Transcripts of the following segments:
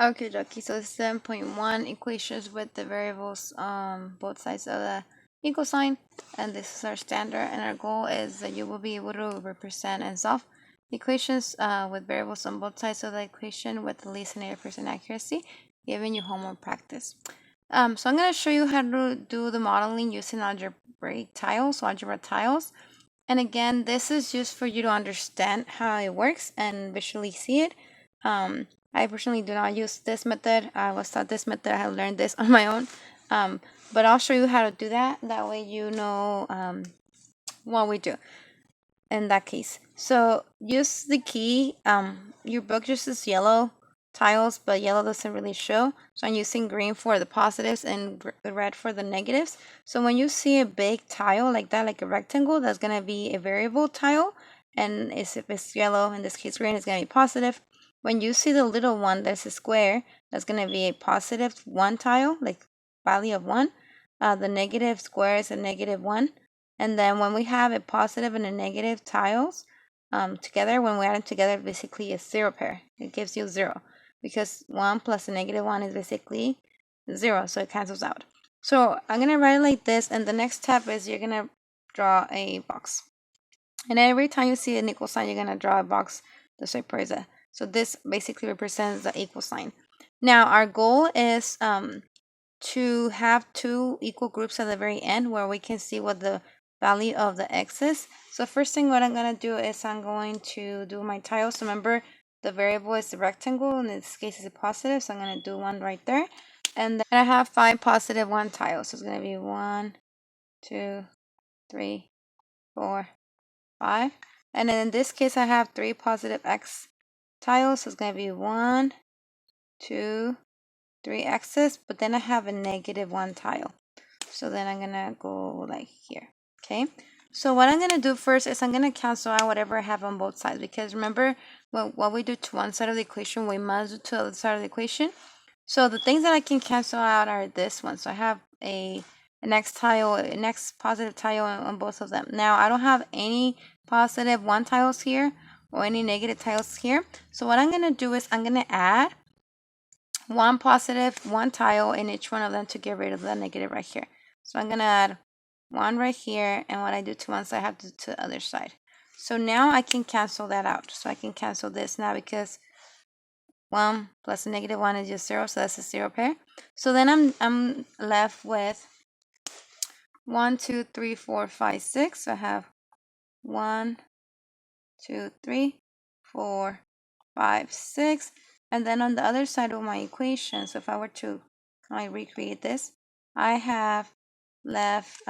Okay, Jockey. So 7.1 equations with the variables on both sides of the equal sign. And this is our standard. And our goal is that you will be able to represent and solve equations with variables on both sides of the equation with at least an 80% accuracy, giving you homework practice. So I'm going to show you how to do the modeling using algebraic tiles, algebra tiles. And again, this is just for you to understand how it works and visually see it. I personally do not use this method. I was taught this method. I have learned this on my own. But I'll show you how to do that. That way you know what we do in that case. So use the key. Your book just is yellow tiles, but yellow doesn't really show. So I'm using green for the positives and red for the negatives. So when you see a big tile like that, like a rectangle, that's going to be a variable tile. And if it's yellow, in this case green, it's going to be positive. When you see the little one that's a square, that's going to be a positive 1 tile, like value of 1. The negative square is a negative 1. And then when we have a positive and a negative tiles together, when we add them together, basically a 0 pair. It gives you 0 because 1 plus a negative 1 is basically 0, so it cancels out. So I'm going to write it like this, and the next step is you're going to draw a box. And every time you see an equal sign, you're going to draw a box the shape is that. So this basically represents the equal sign. Now our goal is to have 2 equal groups at the very end where we can see what the value of the x is. So first thing what I'm going to do is I'm going to do my tiles. So remember the variable is the rectangle, in this case is a positive, so I'm going to do one right there. And then I have 5 positive 1 tiles. So it's going to be 1, 2, 3, 4, 5. And then in this case I have 3 positive x tiles. So it's going to be 1, 2, 3 x's, but then I have a negative 1 tile. So then I'm gonna go like here. Okay, so what I'm gonna do first is I'm gonna cancel out whatever I have on both sides, because remember what we do to one side of the equation we must do to the other side of the equation. So the things that I can cancel out are this one. So I have an x tile, an x positive tile on both of them. Now I don't have any positive 1 tiles here or any negative tiles here. So what I'm gonna do is I'm gonna add 1 positive 1 tile in each one of them to get rid of the negative right here. So I'm gonna add 1 right here, and what I do to one side I have to do to the other side. So now I can cancel that out. So I can cancel this now because 1 plus a negative 1 is just 0, so that's a 0 pair. So then I'm left with 1, 2, 3, 4, 5, 6. So I have 1, 2, 3, 4, 5, 6. And then on the other side of my equation, so if I were to recreate this, I have left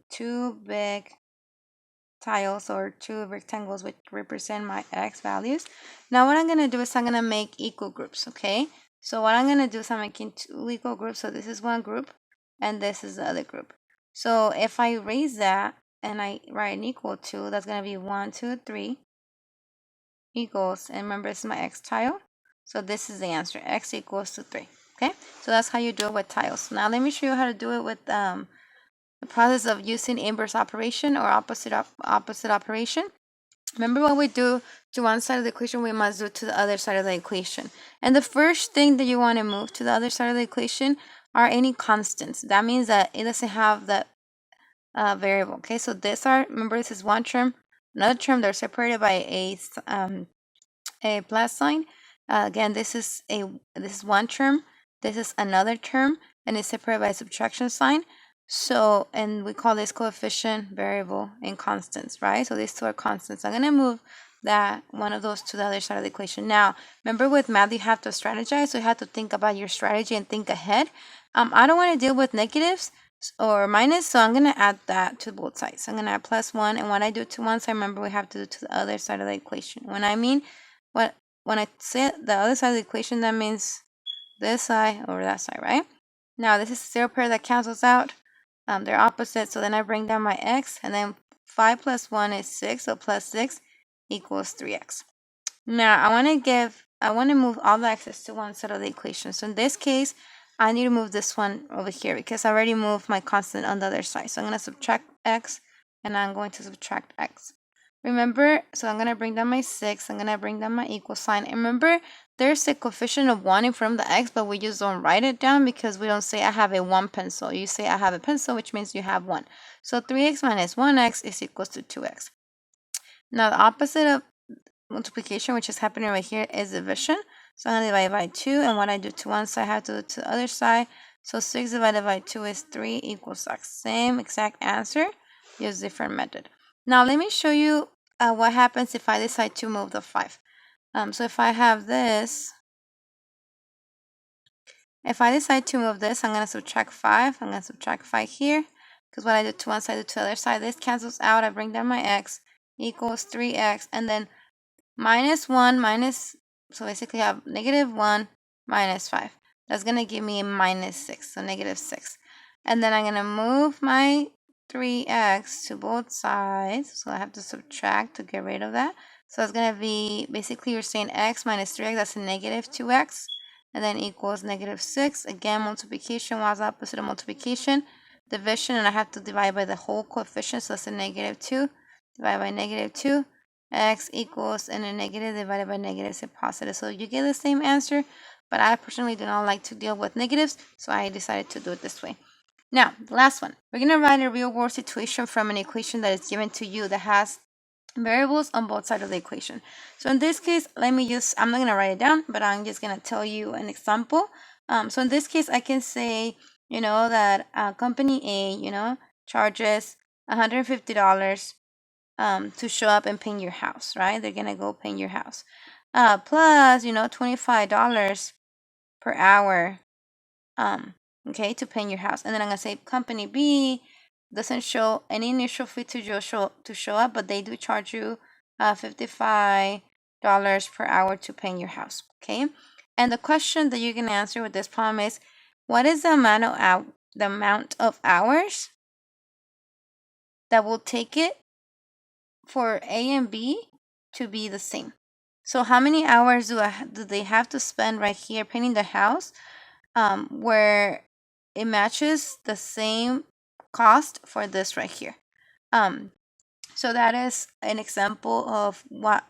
2 big tiles or 2 rectangles which represent my x values. Now what I'm going to do is I'm going to make equal groups, okay? So what I'm going to do is I'm making 2 equal groups. So this is one group and this is the other group. So if I raise that and I write an equal to, that's going to be 1, 2, 3 equals, and remember this is my x tile, so this is the answer, x equals to 3. Okay, so that's how you do it with tiles. Now let me show you how to do it with the process of using inverse operation or opposite operation. Remember what we do to one side of the equation, we must do to the other side of the equation. And the first thing that you want to move to the other side of the equation are any constants. That means that it doesn't have the variable. Okay, so remember this is one term, another term, they're separated by a plus sign. Again, this is one term, this is another term, and it's separated by a subtraction sign. So, and we call this coefficient, variable, and constants, right? So these two are constants. I'm going to move that one of those to the other side of the equation. Now, remember with math, you have to strategize. So you have to think about your strategy and think ahead. I don't want to deal with negatives or minus, so I'm going to add that to both sides. I'm going to add plus 1, and what I do to one side, remember we have to do to the other side of the equation. When I say the other side of the equation, that means this side over that side, right? Now this is a 0 pair that cancels out. They're opposite, so then I bring down my x, and then 5 plus 1 is 6, so plus 6 equals 3x. Now I want to move all the x's to one side of the equation. So in this case, I need to move this one over here because I already moved my constant on the other side. So I'm going to subtract x, and I'm going to subtract x. Remember, so I'm going to bring down my 6. I'm going to bring down my equal sign. And remember, there's a coefficient of 1 in front of the x, but we just don't write it down because we don't say I have a 1 pencil. You say I have a pencil, which means you have 1. So 3x minus 1x is equals to 2x. Now, the opposite of multiplication, which is happening right here, is division. So I'm going to divide by 2, and what I do to one side, I have to do to the other side. So 6 divided by 2 is 3 equals x. Same exact answer, use different method. Now let me show you what happens if I decide to move the 5. So if I have this, if I decide to move this, I'm going to subtract 5. I'm going to subtract 5 here, because what I do to one side, I do to the other side. This cancels out. I bring down my x equals 3x, and then minus 1 minus, so basically I have negative 1 minus 5. That's going to give me a minus 6, so negative 6. And then I'm going to move my 3x to both sides, so I have to subtract to get rid of that. So it's going to be, basically you're saying x minus 3x, that's a negative 2x, and then equals negative 6. Again, multiplication was opposite of multiplication. Division, and I have to divide by the whole coefficient, so that's a negative 2. Divide by negative 2. X equals, and a negative divided by negative is a positive. So you get the same answer, but I personally do not like to deal with negatives, so I decided to do it this way. Now, the last one. We're going to write a real world situation from an equation that is given to you that has variables on both sides of the equation. So in this case, I'm not going to write it down, but I'm just going to tell you an example. So in this case, I can say, that company A, charges $150 to show up and paint your house, right? They're going to go paint your house. Plus, $25 per hour, okay, to paint your house. And then I'm going to say company B doesn't show any initial fee to show up, but they do charge you $55 per hour to paint your house, okay? And the question that you can answer with this problem is, what is the amount of hours that will take it for A and B to be the same? So how many hours do they have to spend right here painting the house, where it matches the same cost for this right here? So that is an example of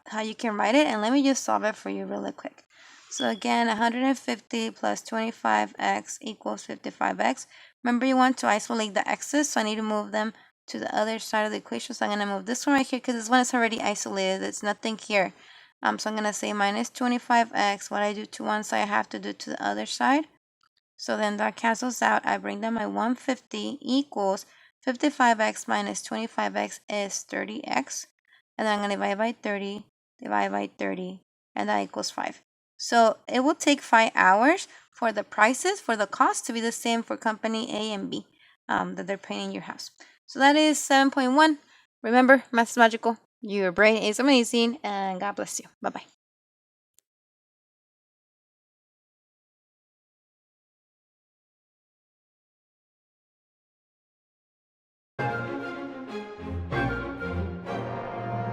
how you can write it, and let me just solve it for you really quick. So again, 150 plus 25x equals 55x. Remember, you want to isolate the x's, so I need to move them to the other side of the equation. So I'm going to move this one right here because this one is already isolated. There's nothing here. So I'm going to say minus 25x. What I do to one side, I have to do to the other side. So then that cancels out. I bring down my 150 equals 55x minus 25x is 30x. And then I'm going to divide by 30, and that equals 5. So it will take 5 hours for the cost to be the same for company A and B that they're painting your house. So that is 7.1. Remember, math is magical. Your brain is amazing, and God bless you. Bye-bye.